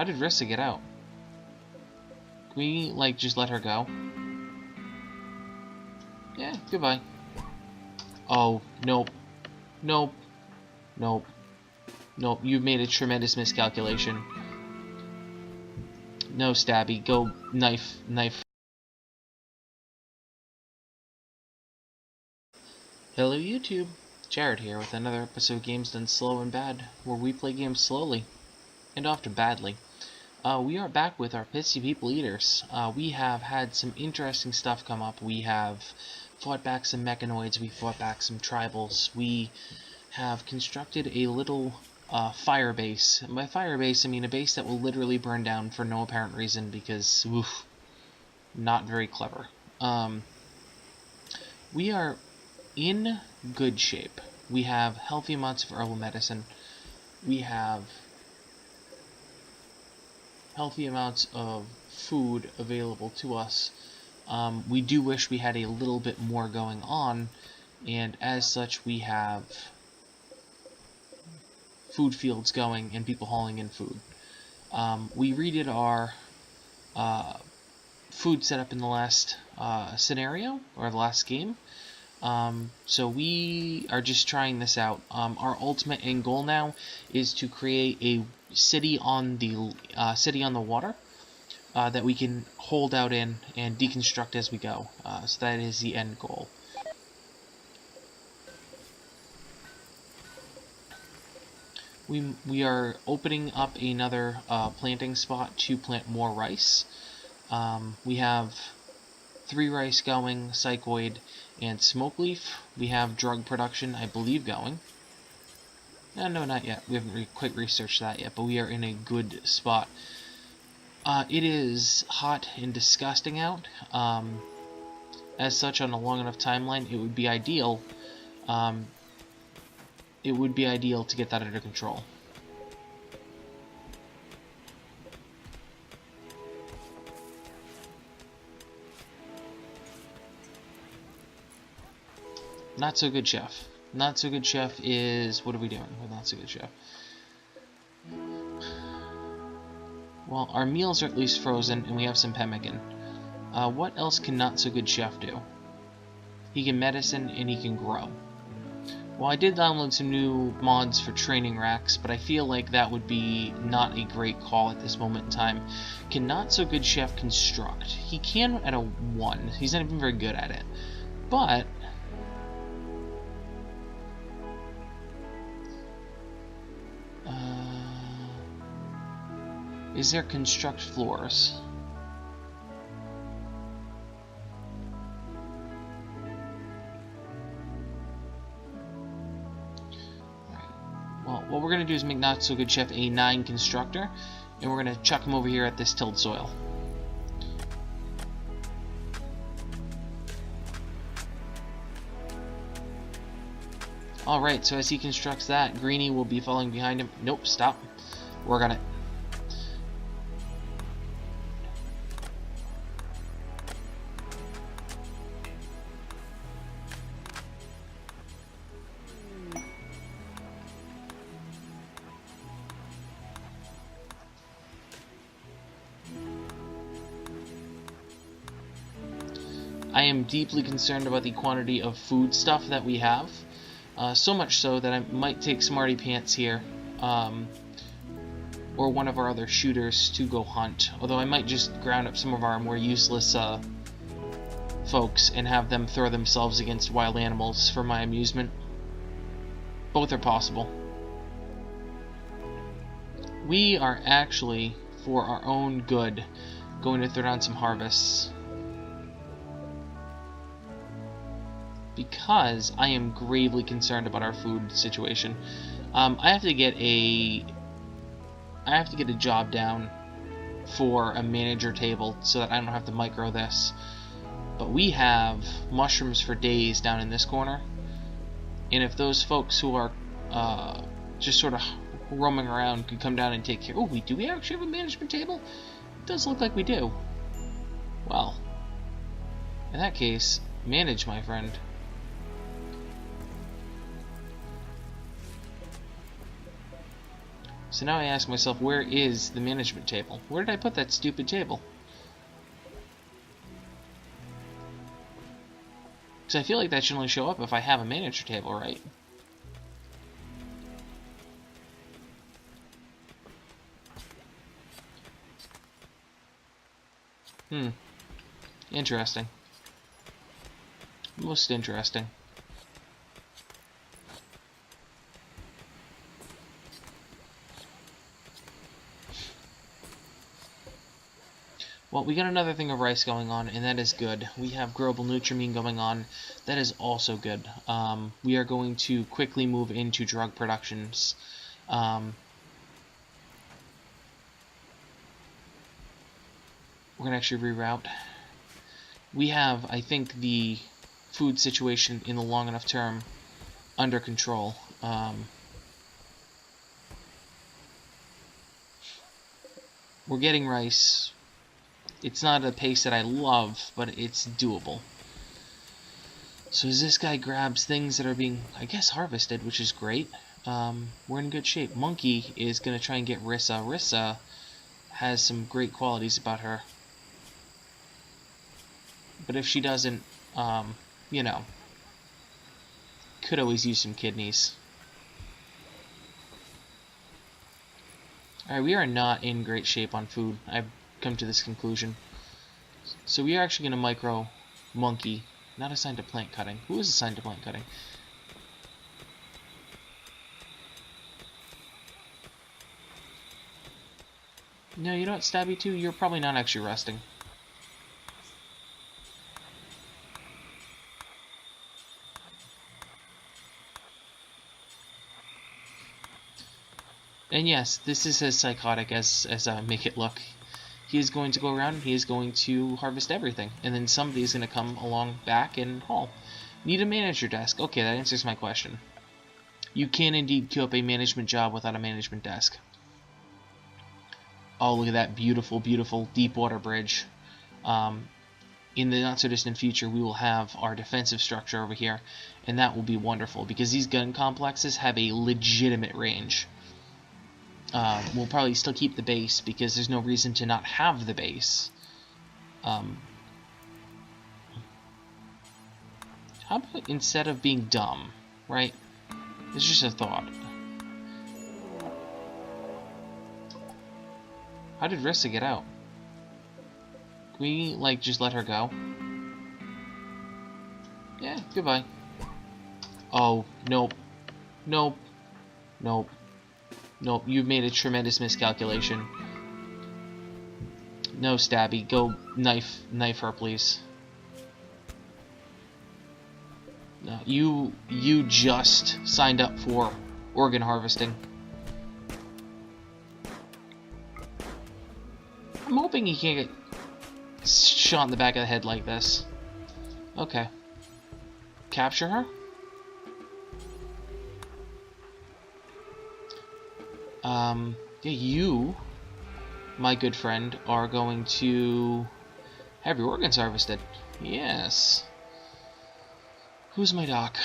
How did Rissa get out? Can we, like, just let her go? Yeah, goodbye. Oh, nope. Nope. Nope. Nope, you've made a tremendous miscalculation. No, Stabby. Go knife. Knife. Hello, YouTube. Jared here with another episode of Games Done Slow and Bad, where we play games slowly, and often badly. We are back with our Pitsy People Eaters. We have had some interesting stuff come up. We have fought back some mechanoids, we fought back some tribals, we have constructed a little fire base. And by fire base, I mean a base that will literally burn down for no apparent reason because, oof, not very clever. We are in good shape. We have healthy amounts of herbal medicine. We have healthy amounts of food available to us. We do wish we had a little bit more going on, and as such we have food fields going and people hauling in food. We redid our food setup in the last scenario, or the last game. So we are just trying this out. Our ultimate end goal now is to create a city on the water that we can hold out in and deconstruct as we go. So that is the end goal. We are opening up another planting spot to plant more rice. We have 3 rice going, psychoid, and smoke leaf. We have drug production, I believe, going. No, not yet. We haven't quite researched that yet, but we are in a good spot. It is hot and disgusting out. As such, on a long enough timeline, it would be ideal. It would be ideal to get that under control. Not so good, chef. Not so good, chef is... What are we doing with not so good, chef? Well, our meals are at least frozen, and we have some pemmican. What else can not so good chef do? He can medicine, and he can grow. Well, I did download some new mods for training racks, but I feel like that would be not a great call at this moment in time. Can not so good chef construct? He can at a 1. He's not even very good at it. But... is there construct floors? Well, what we're going to do is make Not So Good Chef a 9 constructor, and we're going to chuck him over here at this tilled soil. Alright, so as he constructs that, Greenie will be following behind him. Nope, stop. Work on it. I am deeply concerned about the quantity of food stuff that we have. So much so that I might take Smarty Pants here, or one of our other shooters to go hunt. Although I might just ground up some of our more useless folks and have them throw themselves against wild animals for my amusement. Both are possible. We are actually, for our own good, going to throw down some harvests. Because I am gravely concerned about our food situation. I have to get a job down for a manager table so that I don't have to micro this. But we have mushrooms for days down in this corner, and if those folks who are just sort of roaming around could come down and take care. Oh, do we actually have a management table? It does look like we do. Well, in that case, manage, my friend. So now I ask myself, where is the management table? Where did I put that stupid table? Because I feel like that should only show up if I have a manager table, right? Interesting. Most interesting. Well, we got another thing of rice going on, and that is good. We have growable nutrimine going on. That is also good. We are going to quickly move into drug productions. We're going to actually reroute. We have, I think, the food situation in the long enough term under control. We're getting rice. It's not a pace that I love, but it's doable. So as this guy grabs things that are being, I guess, harvested, which is great, we're in good shape. Monkey is going to try and get Rissa. Rissa has some great qualities about her. But if she doesn't, you know, could always use some kidneys. Alright, we are not in great shape on food. I've come to this conclusion. So we are actually going to micro Monkey. Not assigned to plant cutting. Who is assigned to plant cutting? No, you know what, Stabby 2? You're probably not actually resting. And yes, this is as psychotic as I make it look. He is going to go around and he is going to harvest everything. And then somebody is going to come along back and haul. Need a manager desk. Okay, that answers my question. You can indeed queue up a management job without a management desk. Oh, look at that beautiful, beautiful deep water bridge. In the not-so-distant future, we will have our defensive structure over here. And that will be wonderful because these gun complexes have a legitimate range. We'll probably still keep the base because there's no reason to not have the base. How about instead of being dumb, right? It's just a thought. How did Rissa get out? Can we, like, just let her go? Yeah, goodbye. Oh, nope. Nope. Nope. Nope, you've made a tremendous miscalculation. No, Stabby, go knife her, please. No, you just signed up for organ harvesting. I'm hoping he can't get shot in the back of the head like this. Okay. Capture her? Yeah, you, my good friend, are going to have your organs harvested. Yes. Who's my doc?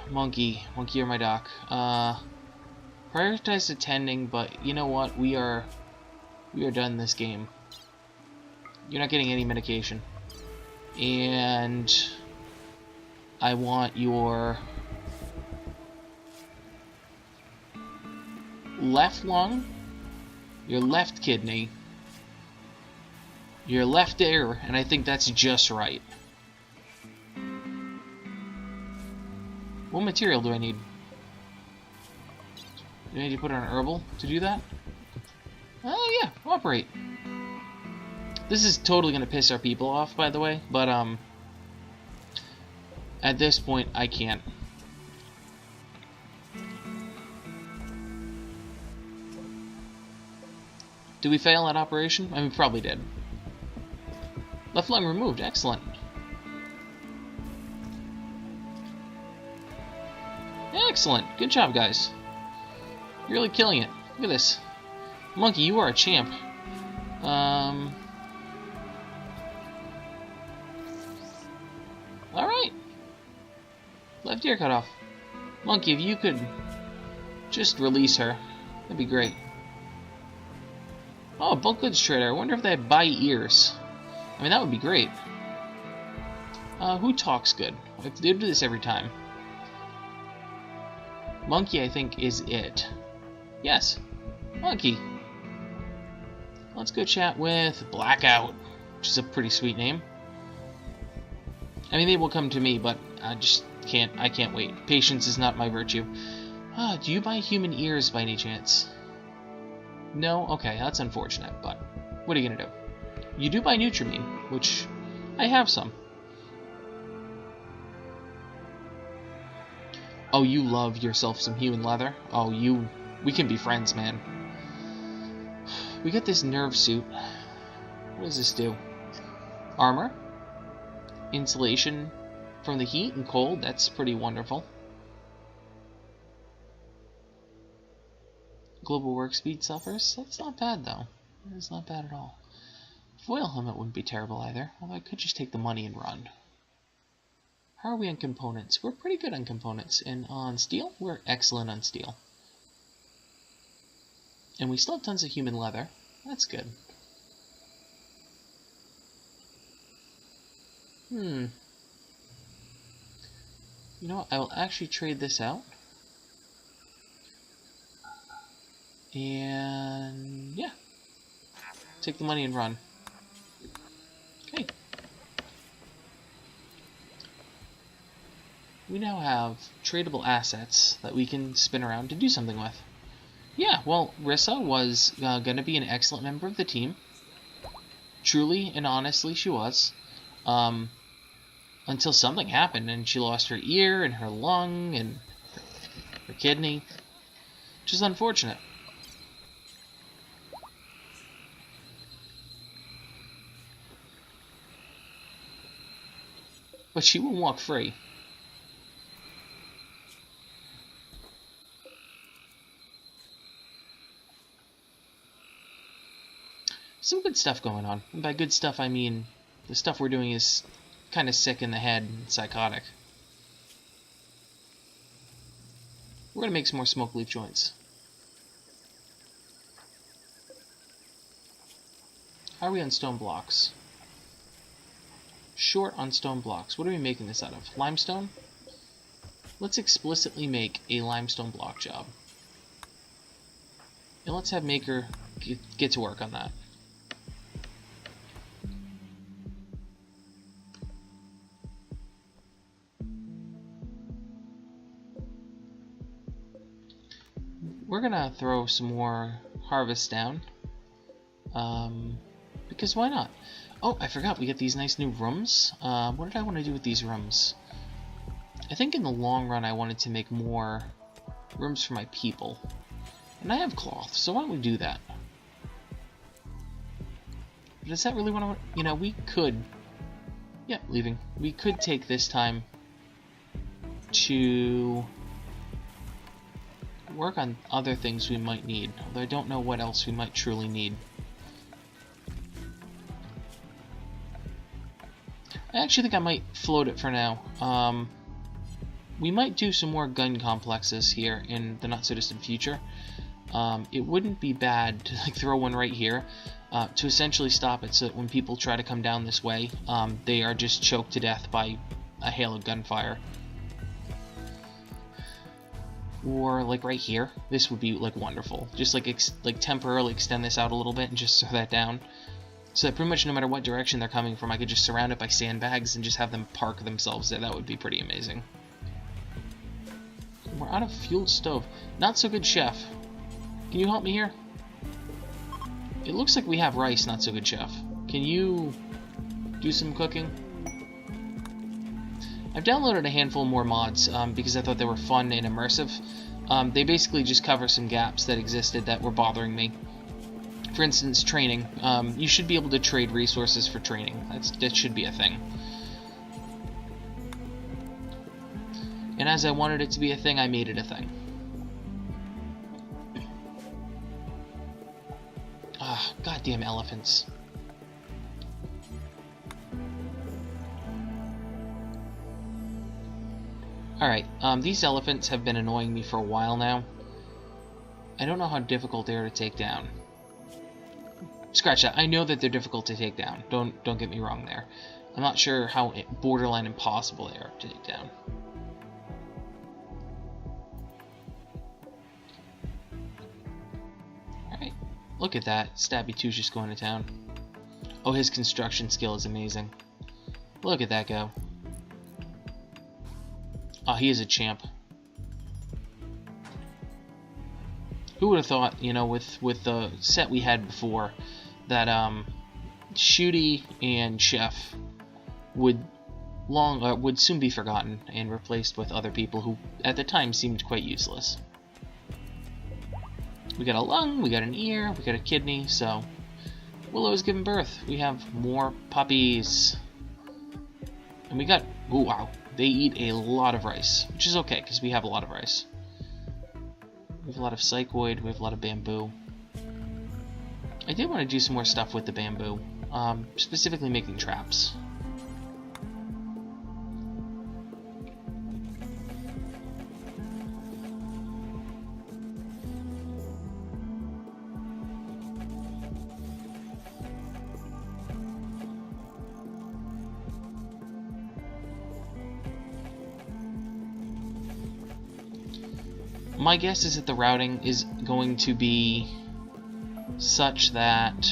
Monkey. Monkey or my doc. Prioritize attending, but you know what? We are done this game. You're not getting any medication. And I want your left lung, your left kidney, your left ear, and I think that's just right. What material do I need? Do I need to put on an herbal to do that? Oh yeah, operate. This is totally gonna piss our people off, by the way, but at this point I can't. Did we fail that operation? I mean, we probably did. Left lung removed. Excellent. Excellent. Good job, guys. You're really killing it. Look at this. Monkey, you are a champ. Alright. Left ear cut off. Monkey, if you could just release her, that'd be great. Oh, a bulk goods trader. I wonder if they buy ears. I mean, that would be great. Who talks good? They do this every time. Monkey, I think, is it. Yes. Monkey. Let's go chat with Blackout, which is a pretty sweet name. I mean, they will come to me, but I just can't. I can't wait. Patience is not my virtue. Do you buy human ears by any chance? No? Okay, that's unfortunate, but what are you gonna do? You do buy Nutrimine, which I have some. Oh, you love yourself some human leather? Oh, we can be friends, man. We got this nerve suit. What does this do? Armor? Insulation from the heat and cold? That's pretty wonderful. Global work speed suffers? That's not bad, though. That's not bad at all. Foil helmet wouldn't be terrible either, although I could just take the money and run. How are we on components? We're pretty good on components. And on steel, we're excellent on steel. And we still have tons of human leather. That's good. You know what? I will actually trade this out. And yeah. Take the money and run. Okay. We now have tradable assets that we can spin around to do something with. Yeah, well, Rissa was going to be an excellent member of the team. Truly and honestly, she was. Until something happened and she lost her ear and her lung and her kidney. Which is unfortunate. But she will walk free. Some good stuff going on. And by good stuff, I mean the stuff we're doing is kind of sick in the head and psychotic. We're going to make some more smoke leaf joints. How are we on stone blocks? Short on stone blocks. What are we making this out of? Limestone? Let's explicitly make a limestone block job. And let's have Maker get to work on that. We're gonna throw some more harvest down. Because why not? Oh, I forgot, we get these nice new rooms. What did I want to do with these rooms? I think in the long run I wanted to make more rooms for my people. And I have cloth, so why don't we do that? But does that really want to... You know, we could... Yeah, leaving. We could take this time to work on other things we might need, although I don't know what else we might truly need. I actually think I might float it for now. We might do some more gun complexes here in the not-so-distant future. It wouldn't be bad to throw one right here to essentially stop it so that when people try to come down this way, they are just choked to death by a hail of gunfire. Or like right here, this would be like wonderful. Just like temporarily extend this out a little bit and just throw that down. So that pretty much no matter what direction they're coming from, I could just surround it by sandbags and just have them park themselves there. That would be pretty amazing. We're out of fueled stove. Not so good, chef. Can you help me here? It looks like we have rice, not so good, chef. Can you do some cooking? I've downloaded a handful more mods because I thought they were fun and immersive. They basically just cover some gaps that existed that were bothering me. For instance, training. You should be able to trade resources for training. That should be a thing. And as I wanted it to be a thing, I made it a thing. Ah, goddamn elephants. Alright, these elephants have been annoying me for a while now. I don't know how difficult they are to take down. scratch that. I know that they're difficult to take down. Don't get me wrong there. I'm not sure how borderline impossible they are to take down. Alright, look at that. Stabby 2's just going to town. Oh, his construction skill is amazing. Look at that go. Oh, he is a champ. Who would have thought, you know, with the set we had before, that Shooty and Chef would soon be forgotten and replaced with other people who at the time seemed quite useless. We got a lung, we got an ear, we got a kidney, so Willow has given birth. We have more puppies. And we got, oh wow, they eat a lot of rice, which is okay because we have a lot of rice. We have a lot of psychoid, we have a lot of bamboo. I did want to do some more stuff with the bamboo, specifically making traps. My guess is that the routing is going to be such that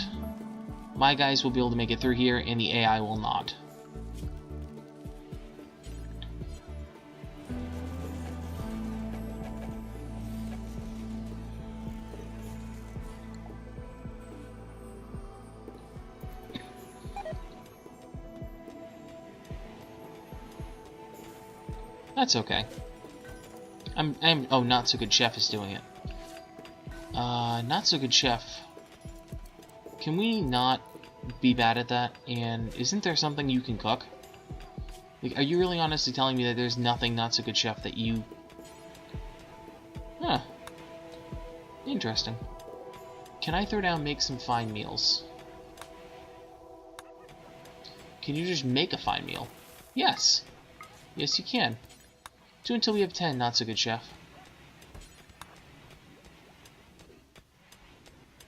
my guys will be able to make it through here and the AI will not. That's okay. Oh, Not So Good Chef is doing it. Not So Good Chef. Can we not be bad at that? And isn't there something you can cook? Like, are you really honestly telling me that there's nothing Not So Good Chef that you... Huh. Interesting. Can I throw down make some fine meals? Can you just make a fine meal? Yes. Yes, you can. 2 until we have 10, Not So Good Chef.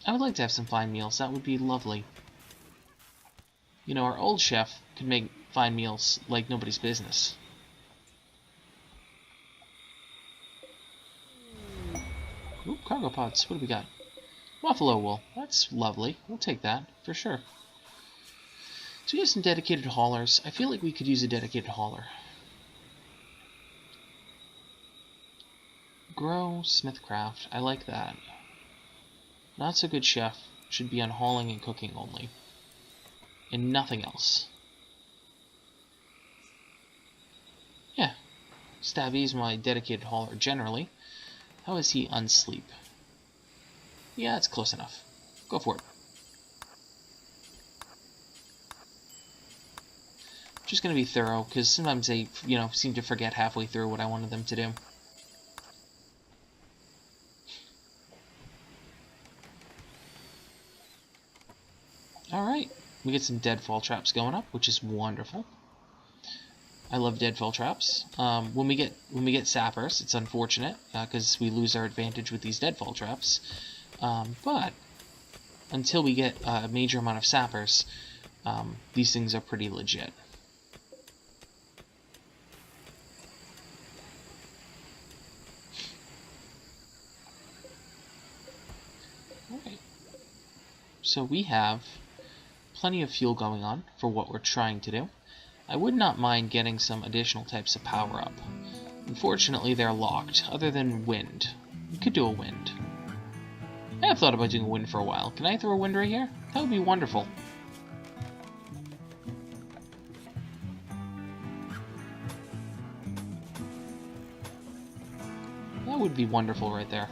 I would like to have some fine meals. That would be lovely. You know, our old chef could make fine meals like nobody's business. Ooh, cargo pods. What do we got? Buffalo wool. That's lovely. We'll take that, for sure. So we have some dedicated haulers. I feel like we could use a dedicated hauler. Grow, Smithcraft. I like that. Not So Good Chef should be on hauling and cooking only. And nothing else. Yeah. Stabby's my dedicated hauler generally. How is he on sleep? Yeah, it's close enough. Go for it. Just gonna be thorough, because sometimes they, you know, seem to forget halfway through what I wanted them to do. Alright, we get some deadfall traps going up, which is wonderful. I love deadfall traps. When we get sappers, it's unfortunate because we lose our advantage with these deadfall traps. But until we get a major amount of sappers, these things are pretty legit. Alright, so we have plenty of fuel going on for what we're trying to do. I would not mind getting some additional types of power up. Unfortunately, they're locked, other than wind. We could do a wind. I have thought about doing a wind for a while. Can I throw a wind right here? That would be wonderful. That would be wonderful right there.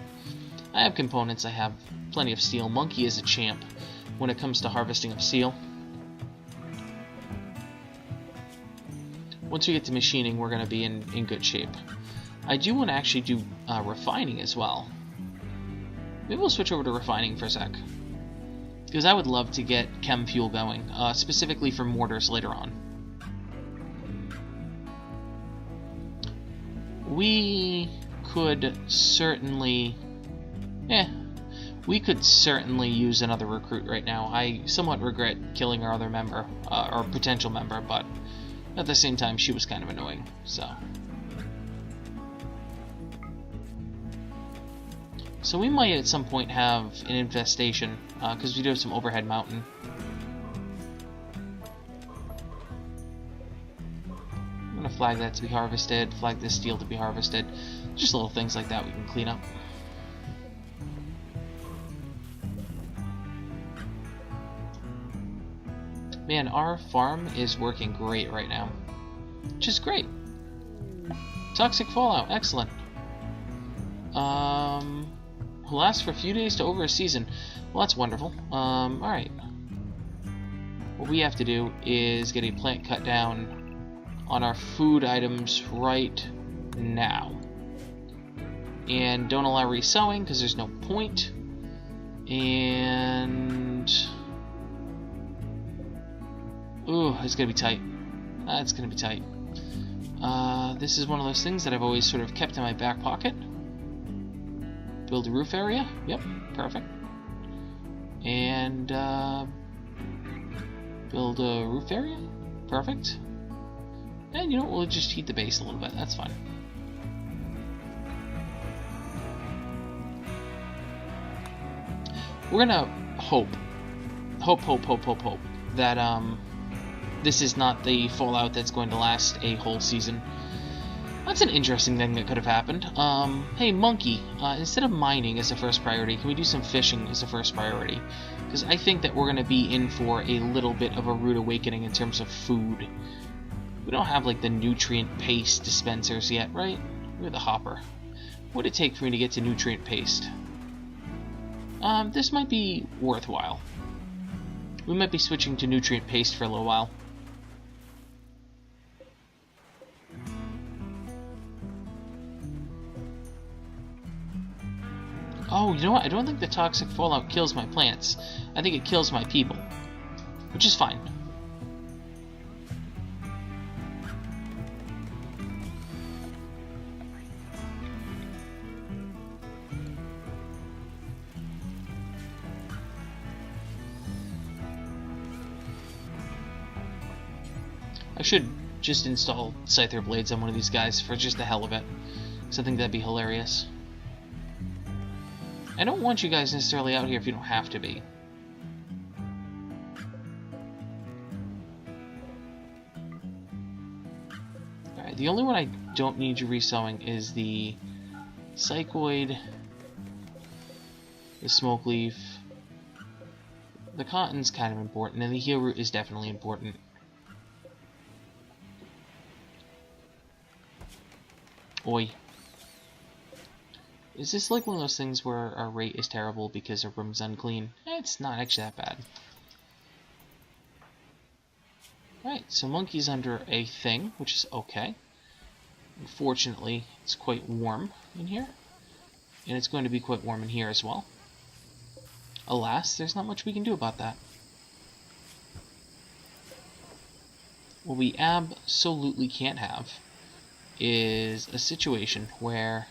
I have components, I have plenty of steel. Monkey is a champ when it comes to harvesting of steel. Once we get to machining, we're going to be in good shape. I do want to actually do refining as well. Maybe we'll switch over to refining for a sec. Because I would love to get chem fuel going, specifically for mortars later on. We could certainly... We could certainly use another recruit right now. I somewhat regret killing our other member, or potential member, but at the same time, she was kind of annoying, so. So we might at some point have an infestation, because we do have some overhead mountain. I'm going to flag that to be harvested, flag this steel to be harvested. Just little things like that we can clean up. Man, our farm is working great right now. Which is great. Toxic fallout, excellent. Will last for a few days to over a season. Well, that's wonderful. Alright. What we have to do is get a plant cut down on our food items right now. And don't allow resowing because there's no point. And ooh, it's gonna be tight. It's gonna be tight. This is one of those things that I've always sort of kept in my back pocket. Build a roof area. Yep, perfect. And build a roof area. Perfect. And you know what? We'll just heat the base a little bit. That's fine. We're gonna hope that this is not the fallout that's going to last a whole season. That's an interesting thing that could have happened. Hey, monkey, instead of mining as a first priority, can we do some fishing as a first priority? Because I think that we're going to be in for a little bit of a rude awakening in terms of food. We don't have, like, the nutrient paste dispensers yet, right? We're the hopper. What would it take for me to get to nutrient paste? This might be worthwhile. We might be switching to nutrient paste for a little while. Oh, you know what? I don't think the toxic fallout kills my plants. I think it kills my people. Which is fine. I should just install Scyther blades on one of these guys for just the hell of it. Because I think that'd be hilarious. I don't want you guys necessarily out here if you don't have to be. Alright, the only one I don't need you resowing is the Psychoid, the Smoke Leaf. The Cotton's kind of important, and the Heal Root is definitely important. Oi. Is this like one of those things where our rate is terrible because our room's unclean? It's not actually that bad. Alright, so monkey's under a thing, which is okay. Unfortunately, it's quite warm in here. And it's going to be quite warm in here as well. Alas, there's not much we can do about that. What we absolutely can't have is a situation where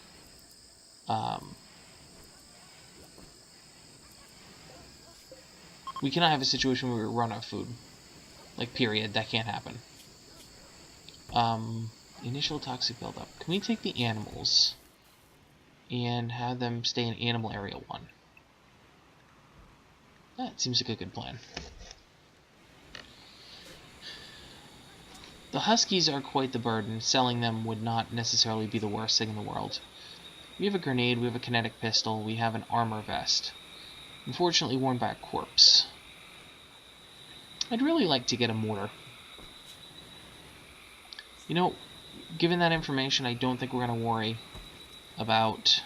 we cannot have a situation where we run out of food. Like, period. That can't happen. Initial toxic buildup. Can we take the animals and have them stay in Animal Area 1? That seems like a good plan. The Huskies are quite the burden. Selling them would not necessarily be the worst thing in the world. We have a grenade, we have a kinetic pistol, we have an armor vest. Unfortunately worn by a corpse. I'd really like to get a mortar. You know, given that information, I don't think we're going to worry about...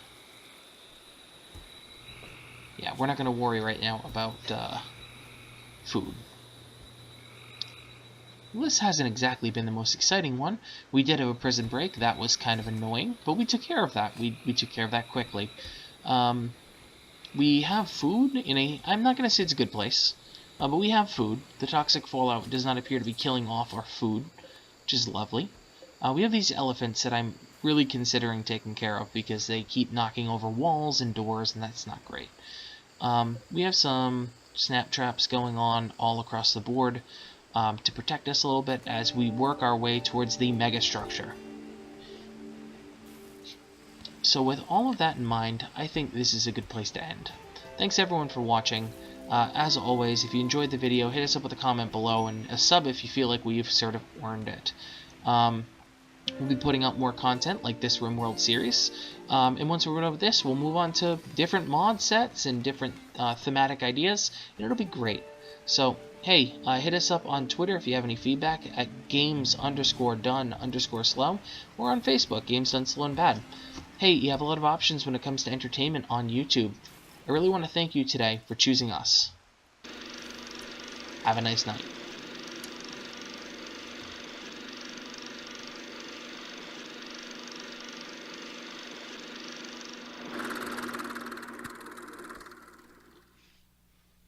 Yeah, we're not going to worry right now about food. Well, this hasn't exactly been the most exciting one. We did have a prison break. That was kind of annoying, but we took care of that. We took care of that quickly. We have food in a... I'm not going to say it's a good place, but we have food. The toxic fallout does not appear to be killing off our food, which is lovely. We have these elephants that I'm really considering taking care of because they keep knocking over walls and doors, and that's not great. We have some snap traps going on all across the board to protect us a little bit as we work our way towards the mega structure. So with all of that in mind, I think this is a good place to end. Thanks everyone for watching. As always, if you enjoyed the video, hit us up with a comment below and a sub if you feel like we've sort of earned it. We'll be putting out more content like this Rimworld series, and once we're done with this, we'll move on to different mod sets and different thematic ideas, and it'll be great. So, hey, hit us up on Twitter if you have any feedback at games_done_slow, or on Facebook, Games Done Slow and Bad. Hey, you have a lot of options when it comes to entertainment on YouTube. I really want to thank you today for choosing us. Have a nice night.